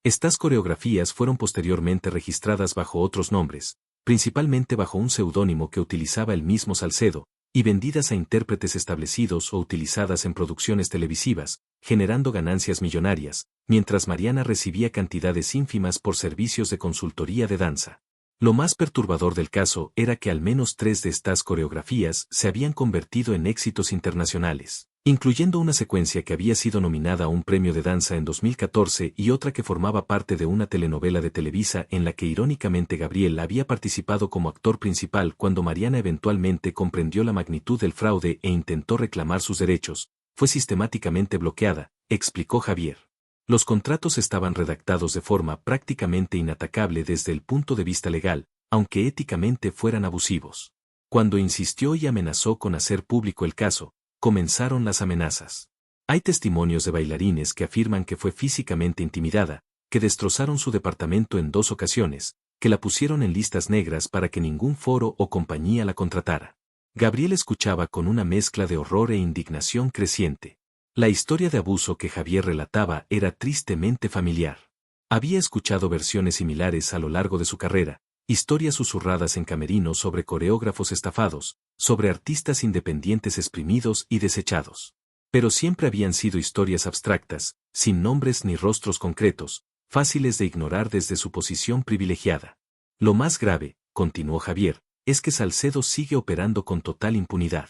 Estas coreografías fueron posteriormente registradas bajo otros nombres, principalmente bajo un seudónimo que utilizaba el mismo Salcedo, y vendidas a intérpretes establecidos o utilizadas en producciones televisivas, generando ganancias millonarias, mientras Mariana recibía cantidades ínfimas por servicios de consultoría de danza. Lo más perturbador del caso era que al menos 3 de estas coreografías se habían convertido en éxitos internacionales, incluyendo una secuencia que había sido nominada a un premio de danza en 2014 y otra que formaba parte de una telenovela de Televisa en la que irónicamente Gabriel había participado como actor principal. Cuando Mariana eventualmente comprendió la magnitud del fraude e intentó reclamar sus derechos, fue sistemáticamente bloqueada, explicó Javier. Los contratos estaban redactados de forma prácticamente inatacable desde el punto de vista legal, aunque éticamente fueran abusivos. Cuando insistió y amenazó con hacer público el caso, comenzaron las amenazas. Hay testimonios de bailarines que afirman que fue físicamente intimidada, que destrozaron su departamento en 2 ocasiones, que la pusieron en listas negras para que ningún foro o compañía la contratara. Gabriel escuchaba con una mezcla de horror e indignación creciente. La historia de abuso que Javier relataba era tristemente familiar. Había escuchado versiones similares a lo largo de su carrera, historias susurradas en camerinos sobre coreógrafos estafados, sobre artistas independientes exprimidos y desechados. Pero siempre habían sido historias abstractas, sin nombres ni rostros concretos, fáciles de ignorar desde su posición privilegiada. Lo más grave, continuó Javier, es que Salcedo sigue operando con total impunidad.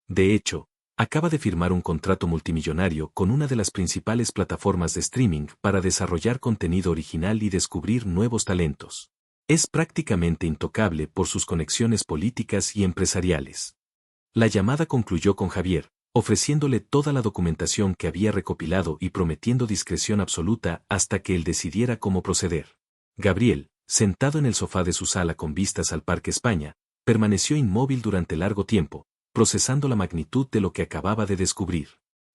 De hecho, acaba de firmar un contrato multimillonario con una de las principales plataformas de streaming para desarrollar contenido original y descubrir nuevos talentos. Es prácticamente intocable por sus conexiones políticas y empresariales. La llamada concluyó con Javier, ofreciéndole toda la documentación que había recopilado y prometiendo discreción absoluta hasta que él decidiera cómo proceder. Gabriel, sentado en el sofá de su sala con vistas al Parque España, permaneció inmóvil durante largo tiempo, procesando la magnitud de lo que acababa de descubrir.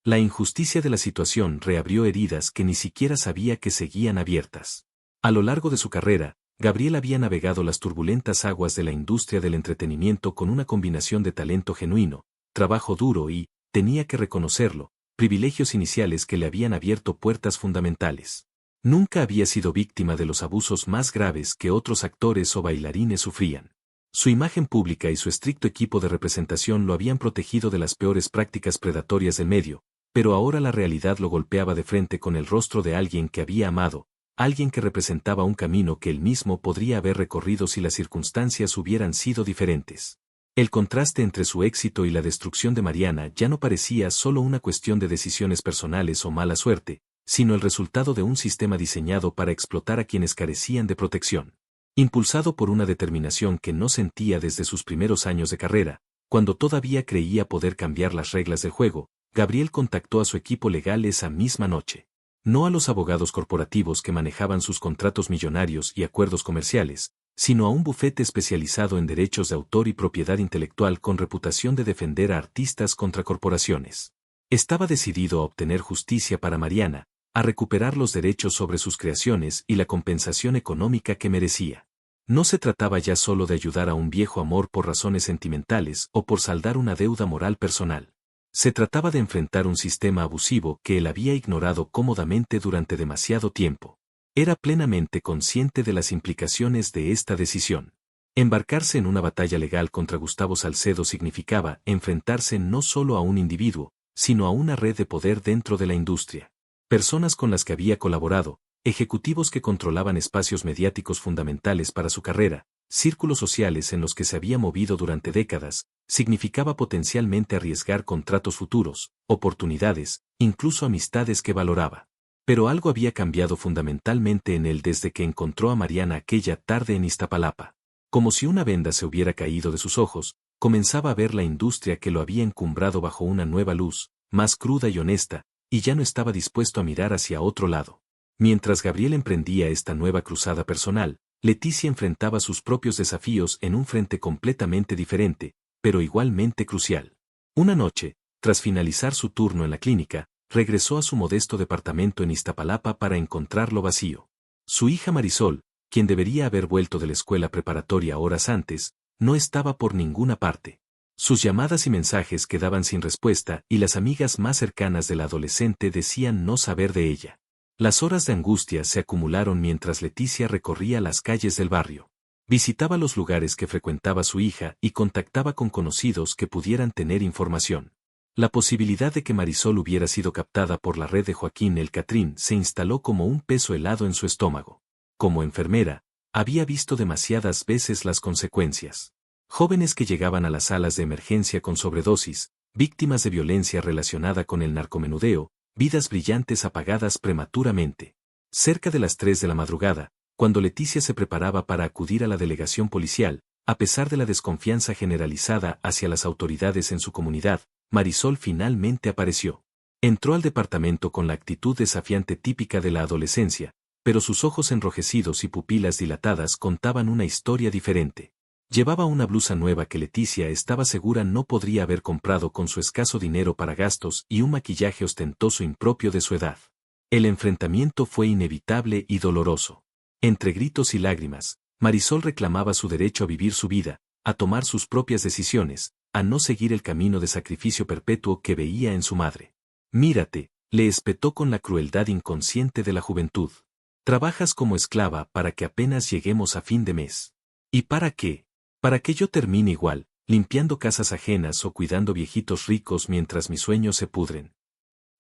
La injusticia de la situación reabrió heridas que ni siquiera sabía que seguían abiertas. A lo largo de su carrera, Gabriel había navegado las turbulentas aguas de la industria del entretenimiento con una combinación de talento genuino, trabajo duro y, tenía que reconocerlo, privilegios iniciales que le habían abierto puertas fundamentales. Nunca había sido víctima de los abusos más graves que otros actores o bailarines sufrían. Su imagen pública y su estricto equipo de representación lo habían protegido de las peores prácticas predatorias del medio, pero ahora la realidad lo golpeaba de frente con el rostro de alguien que había amado, alguien que representaba un camino que él mismo podría haber recorrido si las circunstancias hubieran sido diferentes. El contraste entre su éxito y la destrucción de Mariana ya no parecía solo una cuestión de decisiones personales o mala suerte, sino el resultado de un sistema diseñado para explotar a quienes carecían de protección. Impulsado por una determinación que no sentía desde sus primeros años de carrera, cuando todavía creía poder cambiar las reglas del juego, Gabriel contactó a su equipo legal esa misma noche. No a los abogados corporativos que manejaban sus contratos millonarios y acuerdos comerciales, sino a un bufete especializado en derechos de autor y propiedad intelectual con reputación de defender a artistas contra corporaciones. Estaba decidido a obtener justicia para Mariana, a recuperar los derechos sobre sus creaciones y la compensación económica que merecía. No se trataba ya solo de ayudar a un viejo amor por razones sentimentales o por saldar una deuda moral personal. Se trataba de enfrentar un sistema abusivo que él había ignorado cómodamente durante demasiado tiempo. Era plenamente consciente de las implicaciones de esta decisión. Embarcarse en una batalla legal contra Gustavo Salcedo significaba enfrentarse no solo a un individuo, sino a una red de poder dentro de la industria. Personas con las que había colaborado, ejecutivos que controlaban espacios mediáticos fundamentales para su carrera, círculos sociales en los que se había movido durante décadas, significaba potencialmente arriesgar contratos futuros, oportunidades, incluso amistades que valoraba. Pero algo había cambiado fundamentalmente en él desde que encontró a Mariana aquella tarde en Iztapalapa. Como si una venda se hubiera caído de sus ojos, comenzaba a ver la industria que lo había encumbrado bajo una nueva luz, más cruda y honesta, y ya no estaba dispuesto a mirar hacia otro lado. Mientras Gabriel emprendía esta nueva cruzada personal, Leticia enfrentaba sus propios desafíos en un frente completamente diferente, pero igualmente crucial. Una noche, tras finalizar su turno en la clínica, regresó a su modesto departamento en Iztapalapa para encontrarlo vacío. Su hija Marisol, quien debería haber vuelto de la escuela preparatoria horas antes, no estaba por ninguna parte. Sus llamadas y mensajes quedaban sin respuesta y las amigas más cercanas de la adolescente decían no saber de ella. Las horas de angustia se acumularon mientras Leticia recorría las calles del barrio. Visitaba los lugares que frecuentaba su hija y contactaba con conocidos que pudieran tener información. La posibilidad de que Marisol hubiera sido captada por la red de Joaquín el Catrín se instaló como un peso helado en su estómago. Como enfermera, había visto demasiadas veces las consecuencias. Jóvenes que llegaban a las salas de emergencia con sobredosis, víctimas de violencia relacionada con el narcomenudeo, vidas brillantes apagadas prematuramente. Cerca de las 3 de la madrugada, cuando Leticia se preparaba para acudir a la delegación policial, a pesar de la desconfianza generalizada hacia las autoridades en su comunidad, Marisol finalmente apareció. Entró al departamento con la actitud desafiante típica de la adolescencia, pero sus ojos enrojecidos y pupilas dilatadas contaban una historia diferente. Llevaba una blusa nueva que Leticia estaba segura no podría haber comprado con su escaso dinero para gastos y un maquillaje ostentoso impropio de su edad. El enfrentamiento fue inevitable y doloroso. Entre gritos y lágrimas, Marisol reclamaba su derecho a vivir su vida, a tomar sus propias decisiones, a no seguir el camino de sacrificio perpetuo que veía en su madre. Mírate, le espetó con la crueldad inconsciente de la juventud. Trabajas como esclava para que apenas lleguemos a fin de mes. ¿Y para qué? Para que yo termine igual, limpiando casas ajenas o cuidando viejitos ricos mientras mis sueños se pudren.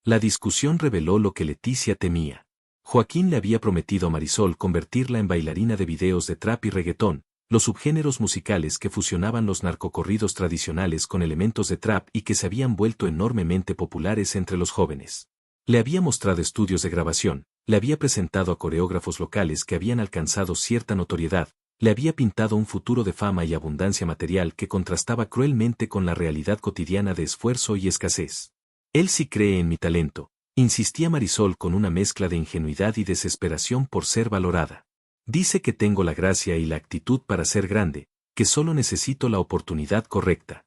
La discusión reveló lo que Leticia temía. Joaquín le había prometido a Marisol convertirla en bailarina de videos de trap y reggaetón, los subgéneros musicales que fusionaban los narcocorridos tradicionales con elementos de trap y que se habían vuelto enormemente populares entre los jóvenes. Le había mostrado estudios de grabación, le había presentado a coreógrafos locales que habían alcanzado cierta notoriedad, le había pintado un futuro de fama y abundancia material que contrastaba cruelmente con la realidad cotidiana de esfuerzo y escasez. Él sí cree en mi talento, insistía Marisol con una mezcla de ingenuidad y desesperación por ser valorada. Dice que tengo la gracia y la actitud para ser grande, que solo necesito la oportunidad correcta.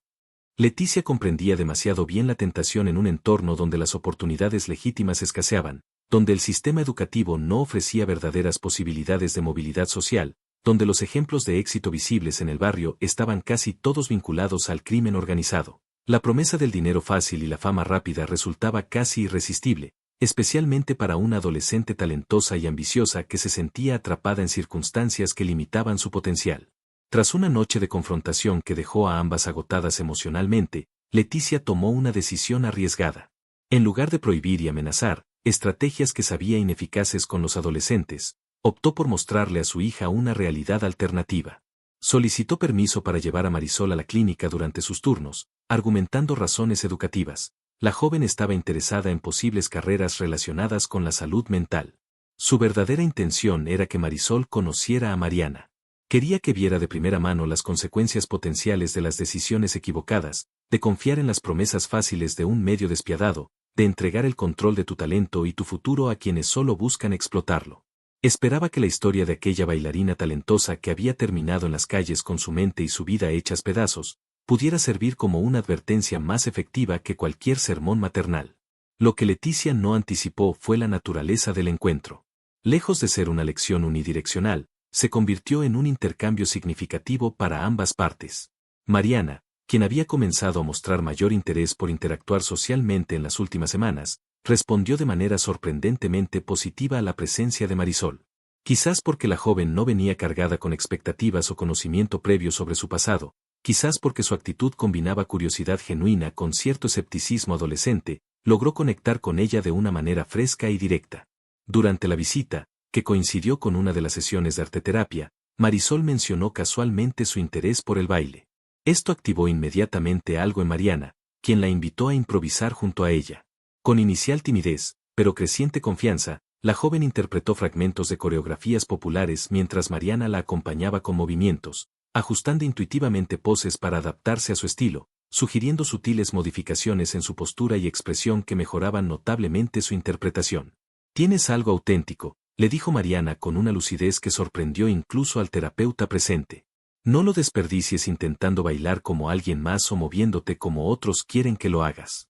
Leticia comprendía demasiado bien la tentación en un entorno donde las oportunidades legítimas escaseaban, donde el sistema educativo no ofrecía verdaderas posibilidades de movilidad social, donde los ejemplos de éxito visibles en el barrio estaban casi todos vinculados al crimen organizado. La promesa del dinero fácil y la fama rápida resultaba casi irresistible, especialmente para una adolescente talentosa y ambiciosa que se sentía atrapada en circunstancias que limitaban su potencial. Tras una noche de confrontación que dejó a ambas agotadas emocionalmente, Leticia tomó una decisión arriesgada. En lugar de prohibir y amenazar, estrategias que sabía ineficaces con los adolescentes, optó por mostrarle a su hija una realidad alternativa. Solicitó permiso para llevar a Marisol a la clínica durante sus turnos, argumentando razones educativas. La joven estaba interesada en posibles carreras relacionadas con la salud mental. Su verdadera intención era que Marisol conociera a Mariana. Quería que viera de primera mano las consecuencias potenciales de las decisiones equivocadas, de confiar en las promesas fáciles de un medio despiadado, de entregar el control de tu talento y tu futuro a quienes solo buscan explotarlo. Esperaba que la historia de aquella bailarina talentosa que había terminado en las calles con su mente y su vida hechas pedazos, pudiera servir como una advertencia más efectiva que cualquier sermón maternal. Lo que Leticia no anticipó fue la naturaleza del encuentro. Lejos de ser una lección unidireccional, se convirtió en un intercambio significativo para ambas partes. Mariana, quien había comenzado a mostrar mayor interés por interactuar socialmente en las últimas semanas, respondió de manera sorprendentemente positiva a la presencia de Marisol. Quizás porque la joven no venía cargada con expectativas o conocimiento previo sobre su pasado, quizás porque su actitud combinaba curiosidad genuina con cierto escepticismo adolescente, logró conectar con ella de una manera fresca y directa. Durante la visita, que coincidió con una de las sesiones de arteterapia, Marisol mencionó casualmente su interés por el baile. Esto activó inmediatamente algo en Mariana, quien la invitó a improvisar junto a ella. Con inicial timidez, pero creciente confianza, la joven interpretó fragmentos de coreografías populares mientras Mariana la acompañaba con movimientos, ajustando intuitivamente poses para adaptarse a su estilo, sugiriendo sutiles modificaciones en su postura y expresión que mejoraban notablemente su interpretación. «Tienes algo auténtico», le dijo Mariana con una lucidez que sorprendió incluso al terapeuta presente. «No lo desperdicies intentando bailar como alguien más o moviéndote como otros quieren que lo hagas.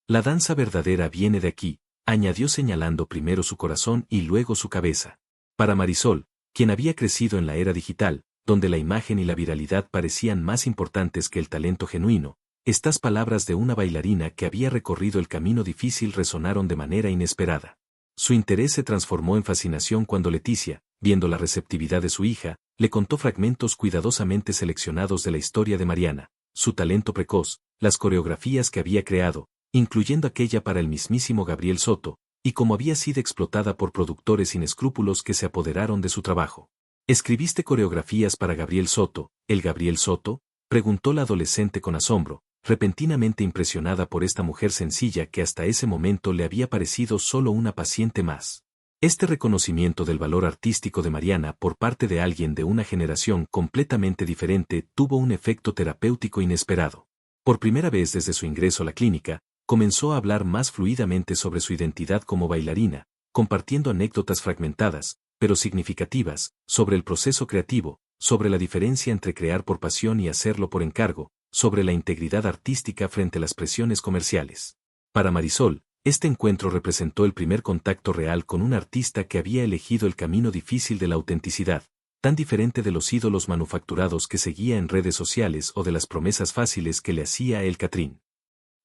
La danza verdadera viene de aquí», añadió señalando primero su corazón y luego su cabeza. Para Marisol, quien había crecido en la era digital, donde la imagen y la viralidad parecían más importantes que el talento genuino, estas palabras de una bailarina que había recorrido el camino difícil resonaron de manera inesperada. Su interés se transformó en fascinación cuando Leticia, viendo la receptividad de su hija, le contó fragmentos cuidadosamente seleccionados de la historia de Mariana, su talento precoz, las coreografías que había creado, incluyendo aquella para el mismísimo Gabriel Soto, y cómo había sido explotada por productores sin escrúpulos que se apoderaron de su trabajo. ¿Escribiste coreografías para Gabriel Soto, el Gabriel Soto? Preguntó la adolescente con asombro, repentinamente impresionada por esta mujer sencilla que hasta ese momento le había parecido solo una paciente más. Este reconocimiento del valor artístico de Mariana por parte de alguien de una generación completamente diferente tuvo un efecto terapéutico inesperado. Por primera vez desde su ingreso a la clínica, comenzó a hablar más fluidamente sobre su identidad como bailarina, compartiendo anécdotas fragmentadas, pero significativas, sobre el proceso creativo, sobre la diferencia entre crear por pasión y hacerlo por encargo, sobre la integridad artística frente a las presiones comerciales. Para Marisol, este encuentro representó el primer contacto real con un artista que había elegido el camino difícil de la autenticidad, tan diferente de los ídolos manufacturados que seguía en redes sociales o de las promesas fáciles que le hacía a él Catrín.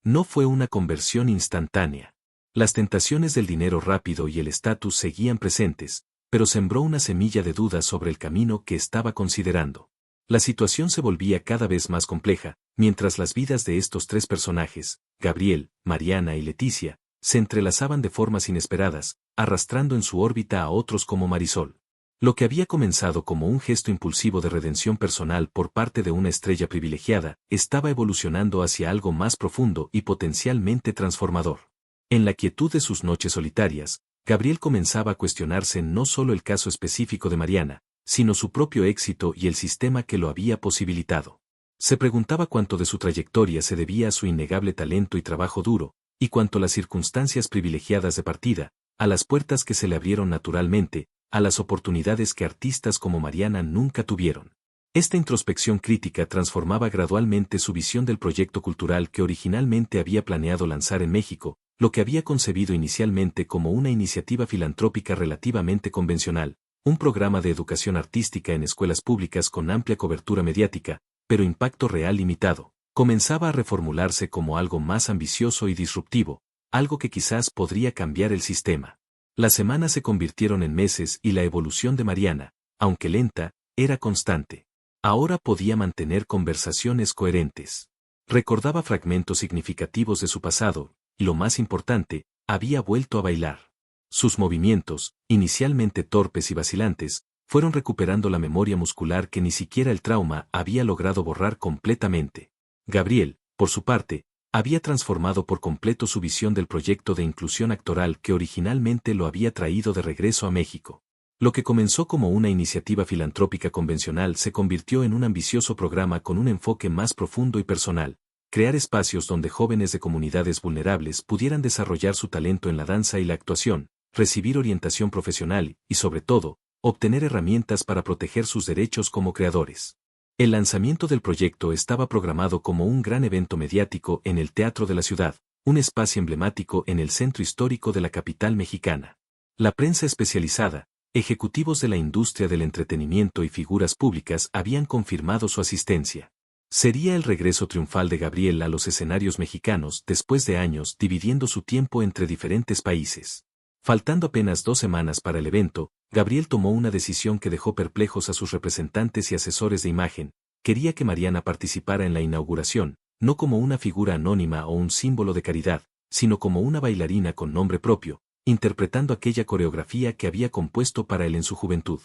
No fue una conversión instantánea. Las tentaciones del dinero rápido y el estatus seguían presentes, pero sembró una semilla de duda sobre el camino que estaba considerando. La situación se volvía cada vez más compleja, mientras las vidas de estos tres personajes, Gabriel, Mariana y Leticia, se entrelazaban de formas inesperadas, arrastrando en su órbita a otros como Marisol. Lo que había comenzado como un gesto impulsivo de redención personal por parte de una estrella privilegiada, estaba evolucionando hacia algo más profundo y potencialmente transformador. En la quietud de sus noches solitarias, Gabriel comenzaba a cuestionarse no solo el caso específico de Mariana, sino su propio éxito y el sistema que lo había posibilitado. Se preguntaba cuánto de su trayectoria se debía a su innegable talento y trabajo duro, y cuánto las circunstancias privilegiadas de partida, a las puertas que se le abrieron naturalmente, a las oportunidades que artistas como Mariana nunca tuvieron. Esta introspección crítica transformaba gradualmente su visión del proyecto cultural que originalmente había planeado lanzar en México, lo que había concebido inicialmente como una iniciativa filantrópica relativamente convencional, un programa de educación artística en escuelas públicas con amplia cobertura mediática, pero impacto real limitado, comenzaba a reformularse como algo más ambicioso y disruptivo, algo que quizás podría cambiar el sistema. Las semanas se convirtieron en meses y la evolución de Mariana, aunque lenta, era constante. Ahora podía mantener conversaciones coherentes. Recordaba fragmentos significativos de su pasado, y lo más importante, había vuelto a bailar. Sus movimientos, inicialmente torpes y vacilantes, fueron recuperando la memoria muscular que ni siquiera el trauma había logrado borrar completamente. Gabriel, por su parte, había transformado por completo su visión del proyecto de inclusión actoral que originalmente lo había traído de regreso a México. Lo que comenzó como una iniciativa filantrópica convencional se convirtió en un ambicioso programa con un enfoque más profundo y personal, crear espacios donde jóvenes de comunidades vulnerables pudieran desarrollar su talento en la danza y la actuación, recibir orientación profesional y, sobre todo, obtener herramientas para proteger sus derechos como creadores. El lanzamiento del proyecto estaba programado como un gran evento mediático en el Teatro de la Ciudad, un espacio emblemático en el centro histórico de la capital mexicana. La prensa especializada, ejecutivos de la industria del entretenimiento y figuras públicas habían confirmado su asistencia. Sería el regreso triunfal de Gabriel a los escenarios mexicanos después de años dividiendo su tiempo entre diferentes países. Faltando apenas 2 semanas para el evento, Gabriel tomó una decisión que dejó perplejos a sus representantes y asesores de imagen. Quería que Mariana participara en la inauguración, no como una figura anónima o un símbolo de caridad, sino como una bailarina con nombre propio, interpretando aquella coreografía que había compuesto para él en su juventud.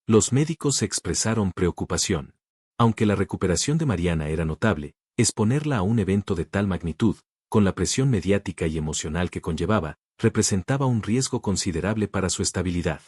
Los médicos expresaron preocupación. Aunque la recuperación de Mariana era notable, exponerla a un evento de tal magnitud, con la presión mediática y emocional que conllevaba, representaba un riesgo considerable para su estabilidad.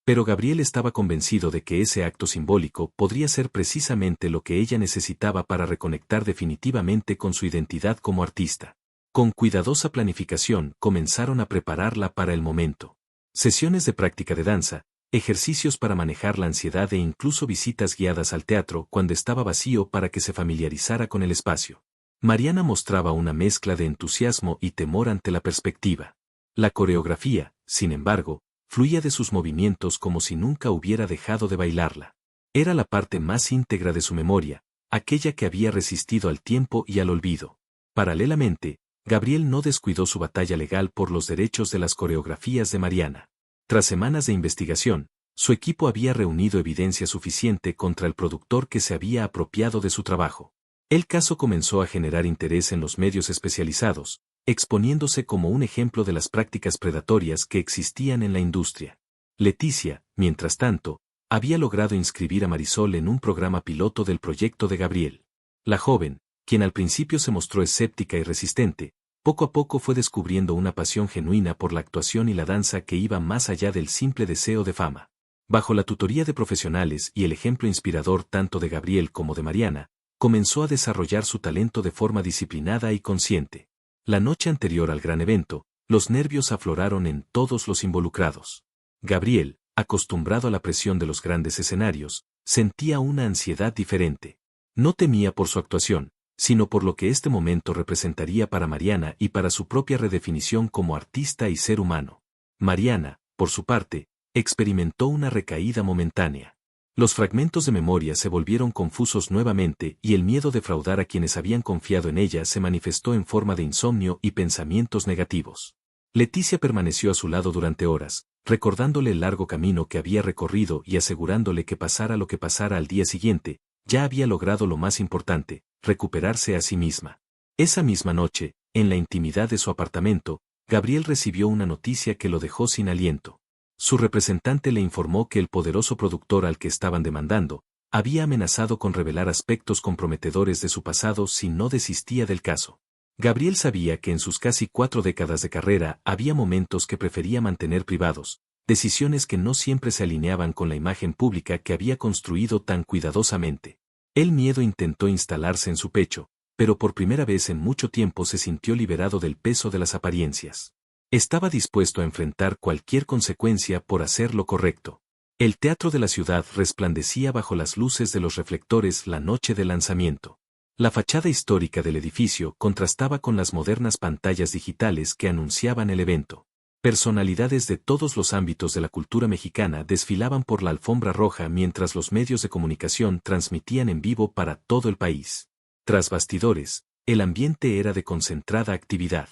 Pero Gabriel estaba convencido de que ese acto simbólico podría ser precisamente lo que ella necesitaba para reconectar definitivamente con su identidad como artista. Con cuidadosa planificación comenzaron a prepararla para el momento. Sesiones de práctica de danza, ejercicios para manejar la ansiedad e incluso visitas guiadas al teatro cuando estaba vacío para que se familiarizara con el espacio. Mariana mostraba una mezcla de entusiasmo y temor ante la perspectiva. La coreografía, sin embargo, fluía de sus movimientos como si nunca hubiera dejado de bailarla. Era la parte más íntegra de su memoria, aquella que había resistido al tiempo y al olvido. Paralelamente, Gabriel no descuidó su batalla legal por los derechos de las coreografías de Mariana. Tras semanas de investigación, su equipo había reunido evidencia suficiente contra el productor que se había apropiado de su trabajo. El caso comenzó a generar interés en los medios especializados, exponiéndose como un ejemplo de las prácticas predatorias que existían en la industria. Leticia, mientras tanto, había logrado inscribir a Marisol en un programa piloto del proyecto de Gabriel. La joven, quien al principio se mostró escéptica y resistente, poco a poco fue descubriendo una pasión genuina por la actuación y la danza que iba más allá del simple deseo de fama. Bajo la tutoría de profesionales y el ejemplo inspirador tanto de Gabriel como de Mariana, comenzó a desarrollar su talento de forma disciplinada y consciente. La noche anterior al gran evento, los nervios afloraron en todos los involucrados. Gabriel, acostumbrado a la presión de los grandes escenarios, sentía una ansiedad diferente. No temía por su actuación, sino por lo que este momento representaría para Mariana y para su propia redefinición como artista y ser humano. Mariana, por su parte, experimentó una recaída momentánea. Los fragmentos de memoria se volvieron confusos nuevamente y el miedo de defraudar a quienes habían confiado en ella se manifestó en forma de insomnio y pensamientos negativos. Leticia permaneció a su lado durante horas, recordándole el largo camino que había recorrido y asegurándole que pasara lo que pasara al día siguiente, ya había logrado lo más importante, recuperarse a sí misma. Esa misma noche, en la intimidad de su apartamento, Gabriel recibió una noticia que lo dejó sin aliento. Su representante le informó que el poderoso productor al que estaban demandando, había amenazado con revelar aspectos comprometedores de su pasado si no desistía del caso. Gabriel sabía que en sus casi 4 décadas de carrera había momentos que prefería mantener privados, decisiones que no siempre se alineaban con la imagen pública que había construido tan cuidadosamente. El miedo intentó instalarse en su pecho, pero por primera vez en mucho tiempo se sintió liberado del peso de las apariencias. Estaba dispuesto a enfrentar cualquier consecuencia por hacer lo correcto. El teatro de la ciudad resplandecía bajo las luces de los reflectores la noche del lanzamiento. La fachada histórica del edificio contrastaba con las modernas pantallas digitales que anunciaban el evento. Personalidades de todos los ámbitos de la cultura mexicana desfilaban por la alfombra roja mientras los medios de comunicación transmitían en vivo para todo el país. Tras bastidores, el ambiente era de concentrada actividad.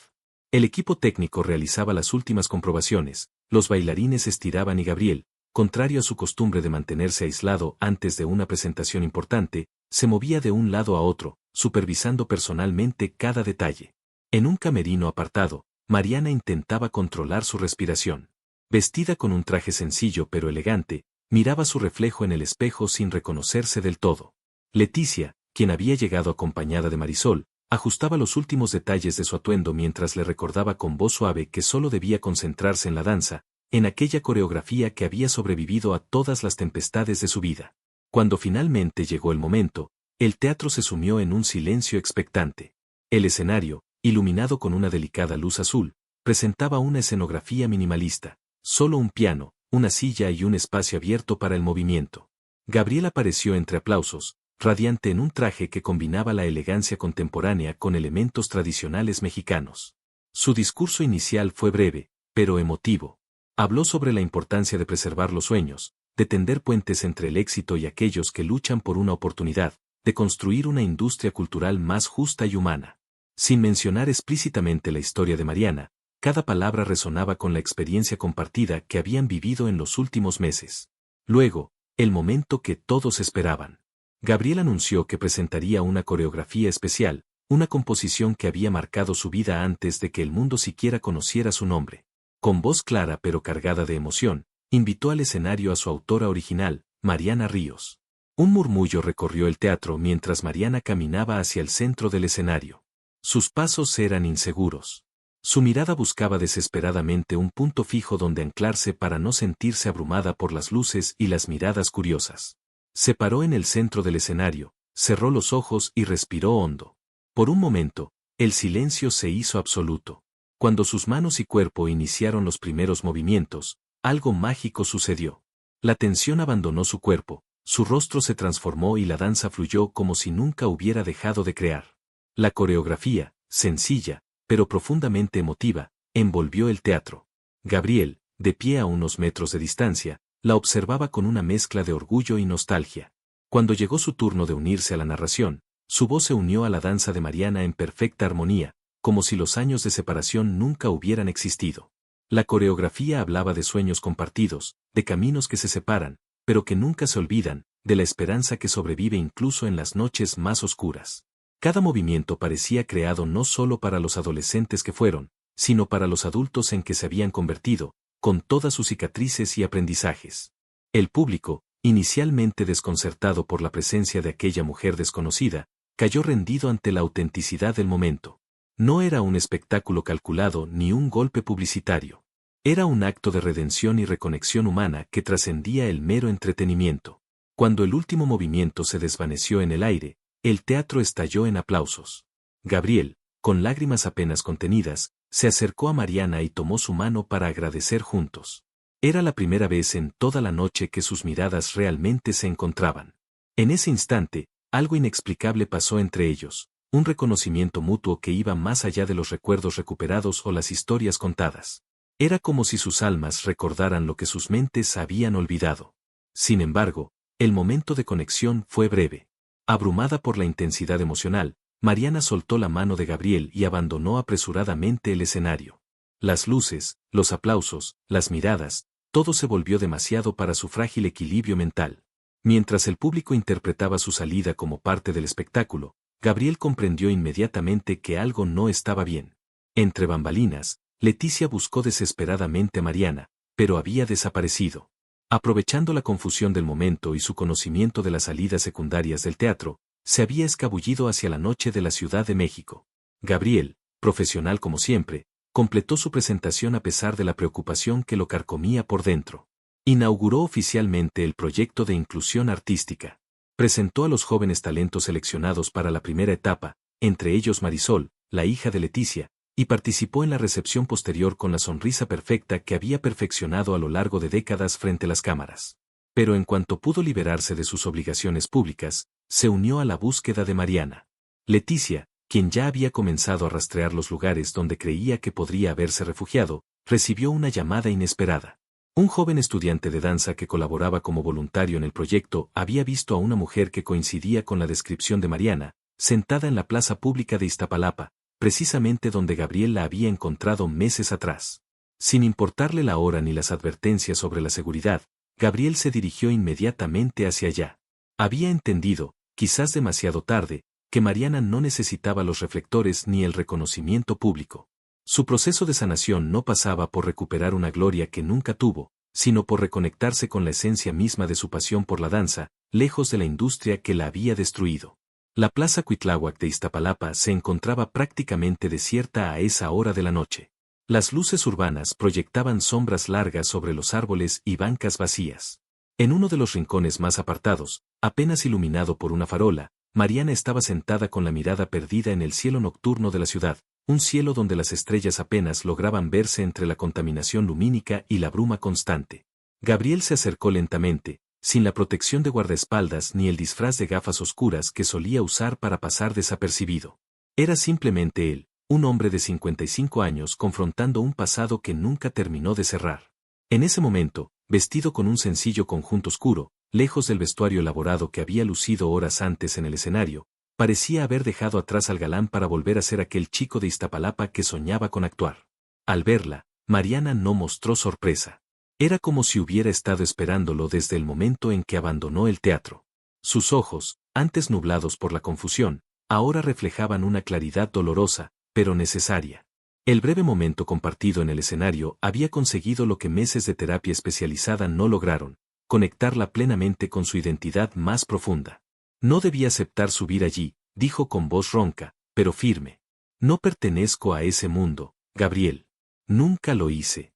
El equipo técnico realizaba las últimas comprobaciones, los bailarines estiraban y Gabriel, contrario a su costumbre de mantenerse aislado antes de una presentación importante, se movía de un lado a otro, supervisando personalmente cada detalle. En un camerino apartado, Mariana intentaba controlar su respiración. Vestida con un traje sencillo pero elegante, miraba su reflejo en el espejo sin reconocerse del todo. Leticia, quien había llegado acompañada de Marisol, ajustaba los últimos detalles de su atuendo mientras le recordaba con voz suave que solo debía concentrarse en la danza, en aquella coreografía que había sobrevivido a todas las tempestades de su vida. Cuando finalmente llegó el momento, el teatro se sumió en un silencio expectante. El escenario, iluminado con una delicada luz azul, presentaba una escenografía minimalista, solo un piano, una silla y un espacio abierto para el movimiento. Gabriel apareció entre aplausos, radiante en un traje que combinaba la elegancia contemporánea con elementos tradicionales mexicanos. Su discurso inicial fue breve, pero emotivo. Habló sobre la importancia de preservar los sueños, de tender puentes entre el éxito y aquellos que luchan por una oportunidad, de construir una industria cultural más justa y humana. Sin mencionar explícitamente la historia de Mariana, cada palabra resonaba con la experiencia compartida que habían vivido en los últimos meses. Luego, el momento que todos esperaban. Gabriel anunció que presentaría una coreografía especial, una composición que había marcado su vida antes de que el mundo siquiera conociera su nombre. Con voz clara pero cargada de emoción, invitó al escenario a su autora original, Mariana Ríos. Un murmullo recorrió el teatro mientras Mariana caminaba hacia el centro del escenario. Sus pasos eran inseguros. Su mirada buscaba desesperadamente un punto fijo donde anclarse para no sentirse abrumada por las luces y las miradas curiosas. Se paró en el centro del escenario, cerró los ojos y respiró hondo. Por un momento, el silencio se hizo absoluto. Cuando sus manos y cuerpo iniciaron los primeros movimientos, algo mágico sucedió. La tensión abandonó su cuerpo, su rostro se transformó y la danza fluyó como si nunca hubiera dejado de crear. La coreografía, sencilla, pero profundamente emotiva, envolvió el teatro. Gabriel, de pie a unos metros de distancia, la observaba con una mezcla de orgullo y nostalgia. Cuando llegó su turno de unirse a la narración, su voz se unió a la danza de Mariana en perfecta armonía, como si los años de separación nunca hubieran existido. La coreografía hablaba de sueños compartidos, de caminos que se separan, pero que nunca se olvidan, de la esperanza que sobrevive incluso en las noches más oscuras. Cada movimiento parecía creado no solo para los adolescentes que fueron, sino para los adultos en que se habían convertido, con todas sus cicatrices y aprendizajes. El público, inicialmente desconcertado por la presencia de aquella mujer desconocida, cayó rendido ante la autenticidad del momento. No era un espectáculo calculado ni un golpe publicitario. Era un acto de redención y reconexión humana que trascendía el mero entretenimiento. Cuando el último movimiento se desvaneció en el aire, el teatro estalló en aplausos. Gabriel, con lágrimas apenas contenidas, se acercó a Mariana y tomó su mano para agradecer juntos. Era la primera vez en toda la noche que sus miradas realmente se encontraban. En ese instante, algo inexplicable pasó entre ellos, un reconocimiento mutuo que iba más allá de los recuerdos recuperados o las historias contadas. Era como si sus almas recordaran lo que sus mentes habían olvidado. Sin embargo, el momento de conexión fue breve. Abrumada por la intensidad emocional, Mariana soltó la mano de Gabriel y abandonó apresuradamente el escenario. Las luces, los aplausos, las miradas, todo se volvió demasiado para su frágil equilibrio mental. Mientras el público interpretaba su salida como parte del espectáculo, Gabriel comprendió inmediatamente que algo no estaba bien. Entre bambalinas, Leticia buscó desesperadamente a Mariana, pero había desaparecido. Aprovechando la confusión del momento y su conocimiento de las salidas secundarias del teatro, se había escabullido hacia la noche de la Ciudad de México. Gabriel, profesional como siempre, completó su presentación a pesar de la preocupación que lo carcomía por dentro. Inauguró oficialmente el proyecto de inclusión artística. Presentó a los jóvenes talentos seleccionados para la primera etapa, entre ellos Marisol, la hija de Leticia, y participó en la recepción posterior con la sonrisa perfecta que había perfeccionado a lo largo de décadas frente a las cámaras. Pero en cuanto pudo liberarse de sus obligaciones públicas, se unió a la búsqueda de Mariana. Leticia, quien ya había comenzado a rastrear los lugares donde creía que podría haberse refugiado, recibió una llamada inesperada. Un joven estudiante de danza que colaboraba como voluntario en el proyecto había visto a una mujer que coincidía con la descripción de Mariana, sentada en la plaza pública de Iztapalapa, precisamente donde Gabriel la había encontrado meses atrás. Sin importarle la hora ni las advertencias sobre la seguridad, Gabriel se dirigió inmediatamente hacia allá. Había entendido, quizás demasiado tarde, que Mariana no necesitaba los reflectores ni el reconocimiento público. Su proceso de sanación no pasaba por recuperar una gloria que nunca tuvo, sino por reconectarse con la esencia misma de su pasión por la danza, lejos de la industria que la había destruido. La plaza Cuitláhuac de Iztapalapa se encontraba prácticamente desierta a esa hora de la noche. Las luces urbanas proyectaban sombras largas sobre los árboles y bancas vacías. En uno de los rincones más apartados, apenas iluminado por una farola, Mariana estaba sentada con la mirada perdida en el cielo nocturno de la ciudad, un cielo donde las estrellas apenas lograban verse entre la contaminación lumínica y la bruma constante. Gabriel se acercó lentamente, sin la protección de guardaespaldas ni el disfraz de gafas oscuras que solía usar para pasar desapercibido. Era simplemente él, un hombre de 55 años confrontando un pasado que nunca terminó de cerrar. En ese momento, vestido con un sencillo conjunto oscuro, lejos del vestuario elaborado que había lucido horas antes en el escenario, parecía haber dejado atrás al galán para volver a ser aquel chico de Iztapalapa que soñaba con actuar. Al verla, Mariana no mostró sorpresa. Era como si hubiera estado esperándolo desde el momento en que abandonó el teatro. Sus ojos, antes nublados por la confusión, ahora reflejaban una claridad dolorosa, pero necesaria. El breve momento compartido en el escenario había conseguido lo que meses de terapia especializada no lograron, conectarla plenamente con su identidad más profunda. No debía aceptar subir allí, dijo con voz ronca, pero firme. No pertenezco a ese mundo, Gabriel. Nunca lo hice.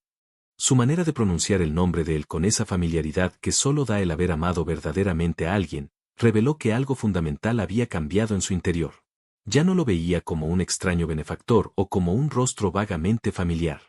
Su manera de pronunciar el nombre de él con esa familiaridad que solo da el haber amado verdaderamente a alguien, reveló que algo fundamental había cambiado en su interior. Ya no lo veía como un extraño benefactor o como un rostro vagamente familiar.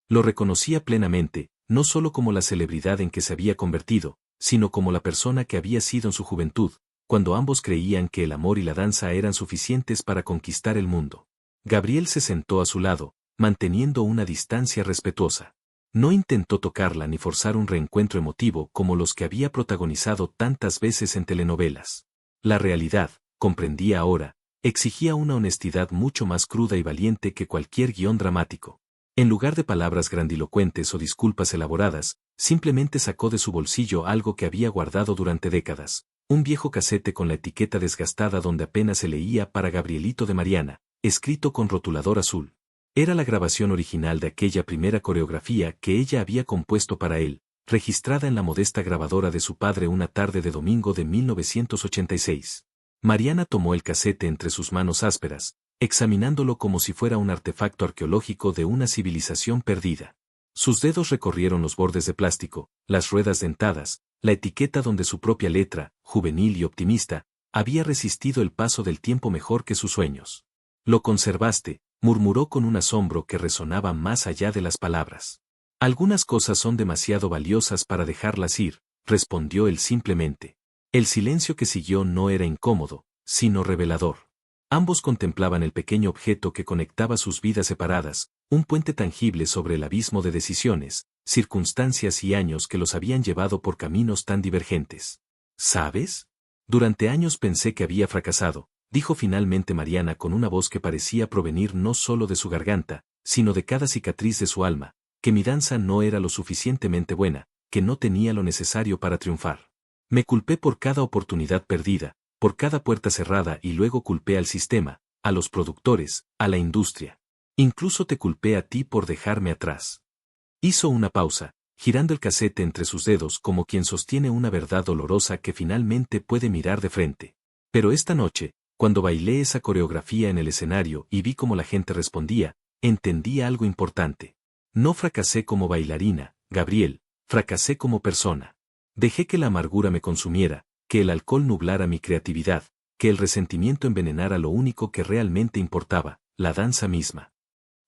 Lo reconocía plenamente, no solo como la celebridad en que se había convertido, sino como la persona que había sido en su juventud, cuando ambos creían que el amor y la danza eran suficientes para conquistar el mundo. Gabriel se sentó a su lado, manteniendo una distancia respetuosa. No intentó tocarla ni forzar un reencuentro emotivo como los que había protagonizado tantas veces en telenovelas. La realidad, comprendía ahora, exigía una honestidad mucho más cruda y valiente que cualquier guión dramático. En lugar de palabras grandilocuentes o disculpas elaboradas, simplemente sacó de su bolsillo algo que había guardado durante décadas, un viejo casete con la etiqueta desgastada donde apenas se leía "para Gabrielito de Mariana", escrito con rotulador azul. Era la grabación original de aquella primera coreografía que ella había compuesto para él, registrada en la modesta grabadora de su padre una tarde de domingo de 1986. Mariana tomó el casete entre sus manos ásperas, examinándolo como si fuera un artefacto arqueológico de una civilización perdida. Sus dedos recorrieron los bordes de plástico, las ruedas dentadas, la etiqueta donde su propia letra, juvenil y optimista, había resistido el paso del tiempo mejor que sus sueños. «Lo conservaste», murmuró con un asombro que resonaba más allá de las palabras. «Algunas cosas son demasiado valiosas para dejarlas ir», respondió él simplemente. El silencio que siguió no era incómodo, sino revelador. Ambos contemplaban el pequeño objeto que conectaba sus vidas separadas, un puente tangible sobre el abismo de decisiones, circunstancias y años que los habían llevado por caminos tan divergentes. «¿Sabes? Durante años pensé que había fracasado», dijo finalmente Mariana con una voz que parecía provenir no solo de su garganta, sino de cada cicatriz de su alma, que mi danza no era lo suficientemente buena, que no tenía lo necesario para triunfar. Me culpé por cada oportunidad perdida, por cada puerta cerrada y luego culpé al sistema, a los productores, a la industria. Incluso te culpé a ti por dejarme atrás. Hizo una pausa, girando el casete entre sus dedos como quien sostiene una verdad dolorosa que finalmente puede mirar de frente. Pero esta noche, cuando bailé esa coreografía en el escenario y vi cómo la gente respondía, entendí algo importante. No fracasé como bailarina, Gabriel, fracasé como persona. Dejé que la amargura me consumiera, que el alcohol nublara mi creatividad, que el resentimiento envenenara lo único que realmente importaba, la danza misma.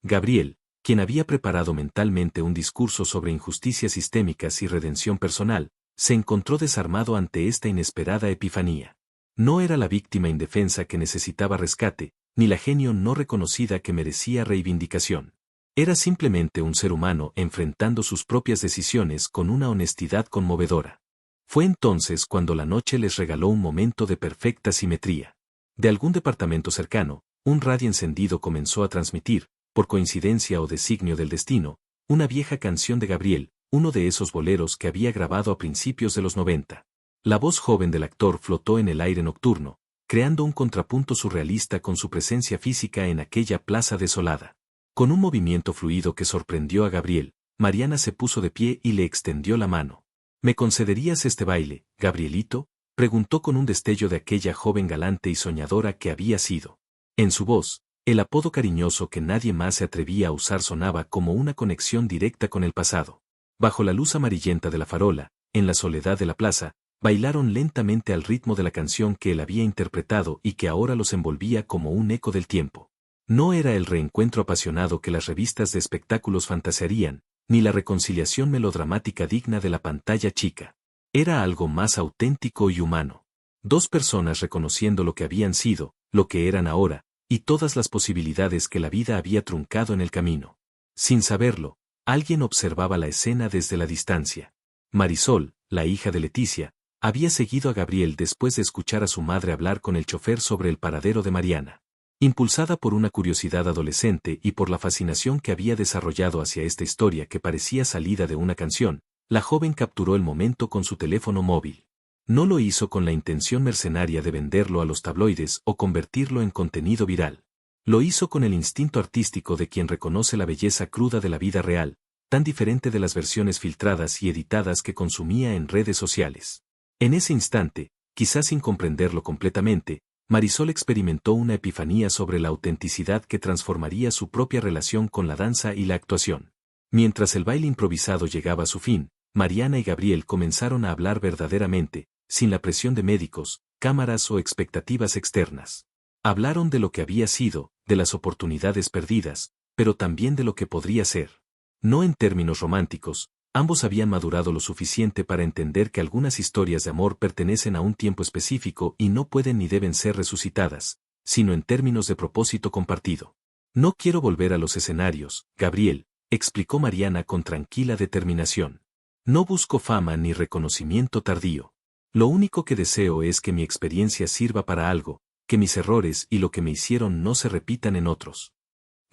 Gabriel, quien había preparado mentalmente un discurso sobre injusticias sistémicas y redención personal, se encontró desarmado ante esta inesperada epifanía. No era la víctima indefensa que necesitaba rescate, ni la genio no reconocida que merecía reivindicación. Era simplemente un ser humano enfrentando sus propias decisiones con una honestidad conmovedora. Fue entonces cuando la noche les regaló un momento de perfecta simetría. De algún departamento cercano, un radio encendido comenzó a transmitir, por coincidencia o designio del destino, una vieja canción de Gabriel, uno de esos boleros que había grabado a principios de los 90. La voz joven del actor flotó en el aire nocturno, creando un contrapunto surrealista con su presencia física en aquella plaza desolada. Con un movimiento fluido que sorprendió a Gabriel, Mariana se puso de pie y le extendió la mano. ¿Me concederías este baile, Gabrielito?, preguntó con un destello de aquella joven galante y soñadora que había sido. En su voz, el apodo cariñoso que nadie más se atrevía a usar sonaba como una conexión directa con el pasado. Bajo la luz amarillenta de la farola, en la soledad de la plaza, bailaron lentamente al ritmo de la canción que él había interpretado y que ahora los envolvía como un eco del tiempo. No era el reencuentro apasionado que las revistas de espectáculos fantasearían, ni la reconciliación melodramática digna de la pantalla chica. Era algo más auténtico y humano. Dos personas reconociendo lo que habían sido, lo que eran ahora, y todas las posibilidades que la vida había truncado en el camino. Sin saberlo, alguien observaba la escena desde la distancia. Marisol, la hija de Leticia, había seguido a Gabriel después de escuchar a su madre hablar con el chofer sobre el paradero de Mariana. Impulsada por una curiosidad adolescente y por la fascinación que había desarrollado hacia esta historia que parecía salida de una canción, la joven capturó el momento con su teléfono móvil. No lo hizo con la intención mercenaria de venderlo a los tabloides o convertirlo en contenido viral. Lo hizo con el instinto artístico de quien reconoce la belleza cruda de la vida real, tan diferente de las versiones filtradas y editadas que consumía en redes sociales. En ese instante, quizás sin comprenderlo completamente, Marisol experimentó una epifanía sobre la autenticidad que transformaría su propia relación con la danza y la actuación. Mientras el baile improvisado llegaba a su fin, Mariana y Gabriel comenzaron a hablar verdaderamente, sin la presión de médicos, cámaras o expectativas externas. Hablaron de lo que había sido, de las oportunidades perdidas, pero también de lo que podría ser. No en términos románticos, ambos habían madurado lo suficiente para entender que algunas historias de amor pertenecen a un tiempo específico y no pueden ni deben ser resucitadas, sino en términos de propósito compartido. No quiero volver a los escenarios, Gabriel, explicó Mariana con tranquila determinación. No busco fama ni reconocimiento tardío. Lo único que deseo es que mi experiencia sirva para algo, que mis errores y lo que me hicieron no se repitan en otros.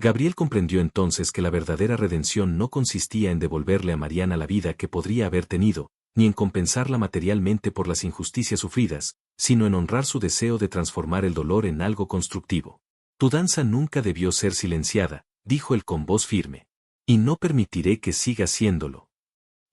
Gabriel comprendió entonces que la verdadera redención no consistía en devolverle a Mariana la vida que podría haber tenido, ni en compensarla materialmente por las injusticias sufridas, sino en honrar su deseo de transformar el dolor en algo constructivo. Tu danza nunca debió ser silenciada, dijo él con voz firme. Y no permitiré que siga siéndolo.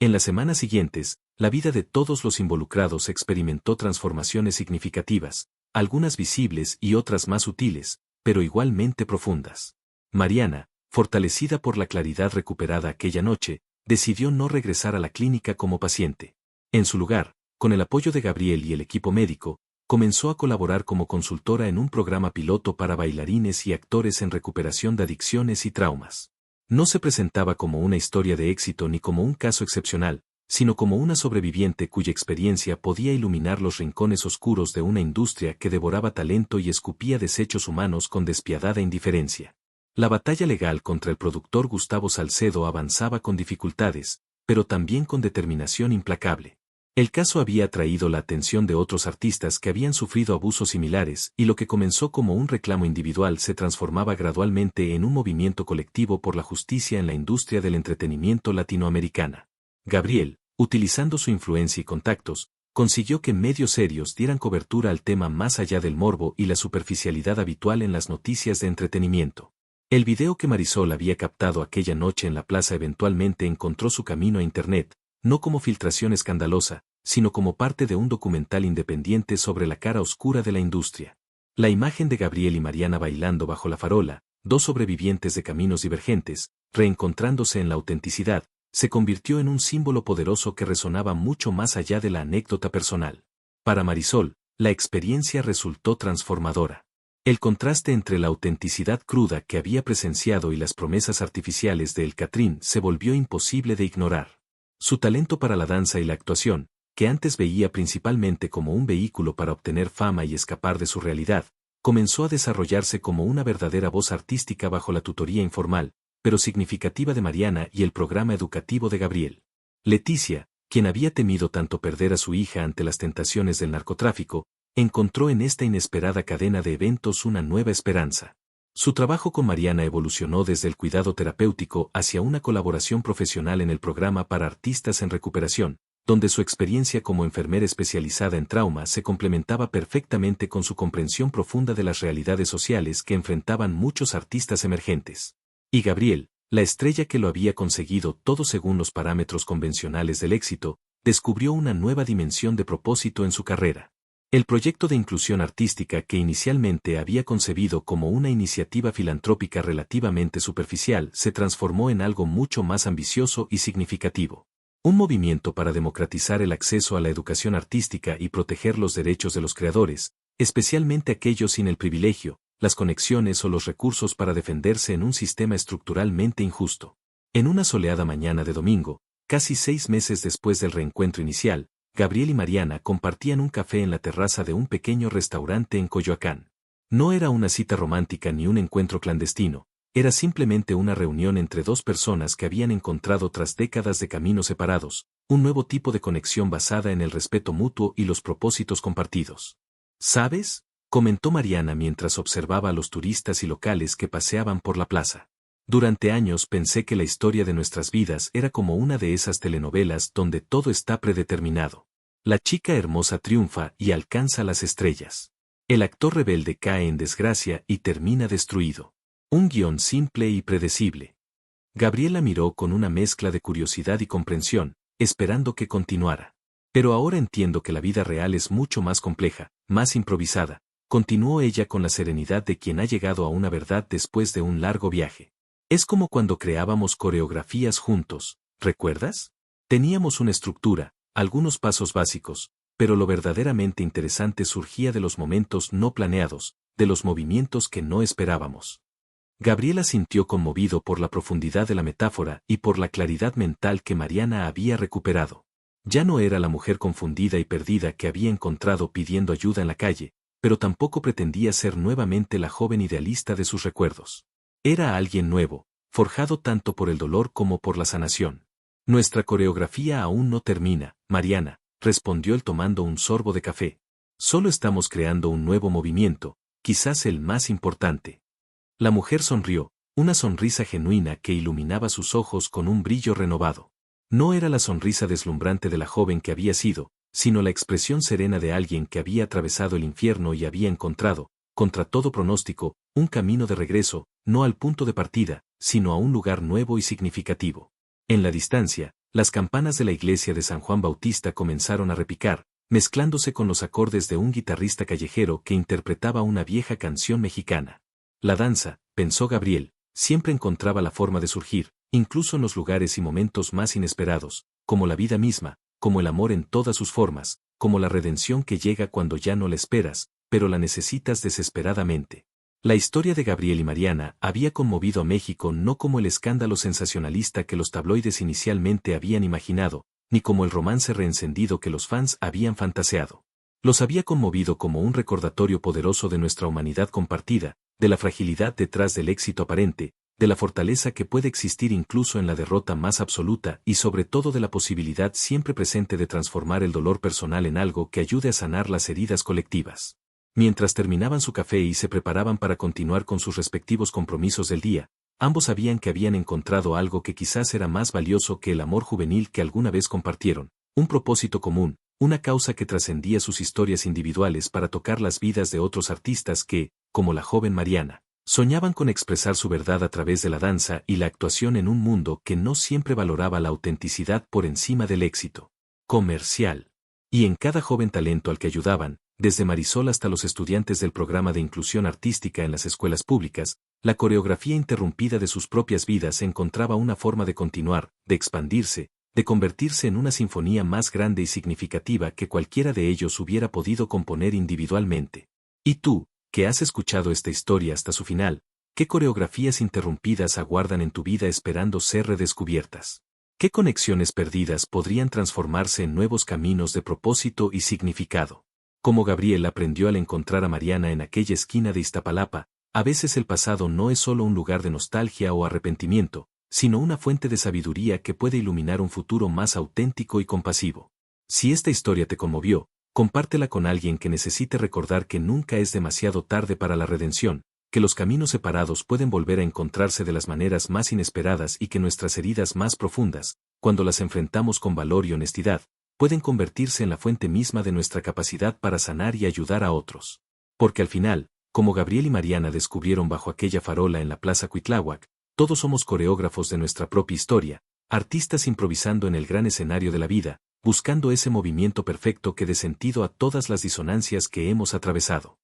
En las semanas siguientes, la vida de todos los involucrados experimentó transformaciones significativas, algunas visibles y otras más sutiles, pero igualmente profundas. Mariana, fortalecida por la claridad recuperada aquella noche, decidió no regresar a la clínica como paciente. En su lugar, con el apoyo de Gabriel y el equipo médico, comenzó a colaborar como consultora en un programa piloto para bailarines y actores en recuperación de adicciones y traumas. No se presentaba como una historia de éxito ni como un caso excepcional, sino como una sobreviviente cuya experiencia podía iluminar los rincones oscuros de una industria que devoraba talento y escupía desechos humanos con despiadada indiferencia. La batalla legal contra el productor Gustavo Salcedo avanzaba con dificultades, pero también con determinación implacable. El caso había atraído la atención de otros artistas que habían sufrido abusos similares y lo que comenzó como un reclamo individual se transformaba gradualmente en un movimiento colectivo por la justicia en la industria del entretenimiento latinoamericana. Gabriel, utilizando su influencia y contactos, consiguió que medios serios dieran cobertura al tema más allá del morbo y la superficialidad habitual en las noticias de entretenimiento. El video que Marisol había captado aquella noche en la plaza eventualmente encontró su camino a Internet, no como filtración escandalosa, sino como parte de un documental independiente sobre la cara oscura de la industria. La imagen de Gabriel y Mariana bailando bajo la farola, dos sobrevivientes de caminos divergentes, reencontrándose en la autenticidad, se convirtió en un símbolo poderoso que resonaba mucho más allá de la anécdota personal. Para Marisol, la experiencia resultó transformadora. El contraste entre la autenticidad cruda que había presenciado y las promesas artificiales de El Catrín se volvió imposible de ignorar. Su talento para la danza y la actuación, que antes veía principalmente como un vehículo para obtener fama y escapar de su realidad, comenzó a desarrollarse como una verdadera voz artística bajo la tutoría informal, pero significativa de Mariana y el programa educativo de Gabriel. Leticia, quien había temido tanto perder a su hija ante las tentaciones del narcotráfico, encontró en esta inesperada cadena de eventos una nueva esperanza. Su trabajo con Mariana evolucionó desde el cuidado terapéutico hacia una colaboración profesional en el programa para artistas en recuperación, donde su experiencia como enfermera especializada en trauma se complementaba perfectamente con su comprensión profunda de las realidades sociales que enfrentaban muchos artistas emergentes. Y Gabriel, la estrella que lo había conseguido todo según los parámetros convencionales del éxito, descubrió una nueva dimensión de propósito en su carrera. El proyecto de inclusión artística que inicialmente había concebido como una iniciativa filantrópica relativamente superficial se transformó en algo mucho más ambicioso y significativo. Un movimiento para democratizar el acceso a la educación artística y proteger los derechos de los creadores, especialmente aquellos sin el privilegio, las conexiones o los recursos para defenderse en un sistema estructuralmente injusto. En una soleada mañana de domingo, casi 6 meses después del reencuentro inicial, Gabriel y Mariana compartían un café en la terraza de un pequeño restaurante en Coyoacán. No era una cita romántica ni un encuentro clandestino, era simplemente una reunión entre dos personas que habían encontrado tras décadas de caminos separados, un nuevo tipo de conexión basada en el respeto mutuo y los propósitos compartidos. ¿Sabes?, comentó Mariana mientras observaba a los turistas y locales que paseaban por la plaza. Durante años pensé que la historia de nuestras vidas era como una de esas telenovelas donde todo está predeterminado. La chica hermosa triunfa y alcanza las estrellas. El actor rebelde cae en desgracia y termina destruido. Un guión simple y predecible. Gabriela miró con una mezcla de curiosidad y comprensión, esperando que continuara. Pero ahora entiendo que la vida real es mucho más compleja, más improvisada, continuó ella con la serenidad de quien ha llegado a una verdad después de un largo viaje. Es como cuando creábamos coreografías juntos, ¿recuerdas? Teníamos una estructura, algunos pasos básicos, pero lo verdaderamente interesante surgía de los momentos no planeados, de los movimientos que no esperábamos. Gabriela sintió conmovido por la profundidad de la metáfora y por la claridad mental que Mariana había recuperado. Ya no era la mujer confundida y perdida que había encontrado pidiendo ayuda en la calle, pero tampoco pretendía ser nuevamente la joven idealista de sus recuerdos. Era alguien nuevo, forjado tanto por el dolor como por la sanación. Nuestra coreografía aún no termina, Mariana, respondió él tomando un sorbo de café. Solo estamos creando un nuevo movimiento, quizás el más importante. La mujer sonrió, una sonrisa genuina que iluminaba sus ojos con un brillo renovado. No era la sonrisa deslumbrante de la joven que había sido, sino la expresión serena de alguien que había atravesado el infierno y había encontrado, contra todo pronóstico, un camino de regreso, no al punto de partida, sino a un lugar nuevo y significativo. En la distancia, las campanas de la iglesia de San Juan Bautista comenzaron a repicar, mezclándose con los acordes de un guitarrista callejero que interpretaba una vieja canción mexicana. La danza, pensó Gabriel, siempre encontraba la forma de surgir, incluso en los lugares y momentos más inesperados, como la vida misma, como el amor en todas sus formas, como la redención que llega cuando ya no la esperas, pero la necesitas desesperadamente. La historia de Gabriel y Mariana había conmovido a México no como el escándalo sensacionalista que los tabloides inicialmente habían imaginado, ni como el romance reencendido que los fans habían fantaseado. Los había conmovido como un recordatorio poderoso de nuestra humanidad compartida, de la fragilidad detrás del éxito aparente, de la fortaleza que puede existir incluso en la derrota más absoluta y sobre todo de la posibilidad siempre presente de transformar el dolor personal en algo que ayude a sanar las heridas colectivas. Mientras terminaban su café y se preparaban para continuar con sus respectivos compromisos del día, ambos sabían que habían encontrado algo que quizás era más valioso que el amor juvenil que alguna vez compartieron, un propósito común, una causa que trascendía sus historias individuales para tocar las vidas de otros artistas que, como la joven Mariana, soñaban con expresar su verdad a través de la danza y la actuación en un mundo que no siempre valoraba la autenticidad por encima del éxito comercial. Y en cada joven talento al que ayudaban, desde Marisol hasta los estudiantes del programa de inclusión artística en las escuelas públicas, la coreografía interrumpida de sus propias vidas encontraba una forma de continuar, de expandirse, de convertirse en una sinfonía más grande y significativa que cualquiera de ellos hubiera podido componer individualmente. ¿Y tú, que has escuchado esta historia hasta su final, qué coreografías interrumpidas aguardan en tu vida esperando ser redescubiertas? ¿Qué conexiones perdidas podrían transformarse en nuevos caminos de propósito y significado? Como Gabriel aprendió al encontrar a Mariana en aquella esquina de Iztapalapa, a veces el pasado no es solo un lugar de nostalgia o arrepentimiento, sino una fuente de sabiduría que puede iluminar un futuro más auténtico y compasivo. Si esta historia te conmovió, compártela con alguien que necesite recordar que nunca es demasiado tarde para la redención, que los caminos separados pueden volver a encontrarse de las maneras más inesperadas y que nuestras heridas más profundas, cuando las enfrentamos con valor y honestidad, pueden convertirse en la fuente misma de nuestra capacidad para sanar y ayudar a otros. Porque al final, como Gabriel y Mariana descubrieron bajo aquella farola en la Plaza Cuitláhuac, todos somos coreógrafos de nuestra propia historia, artistas improvisando en el gran escenario de la vida, buscando ese movimiento perfecto que dé sentido a todas las disonancias que hemos atravesado.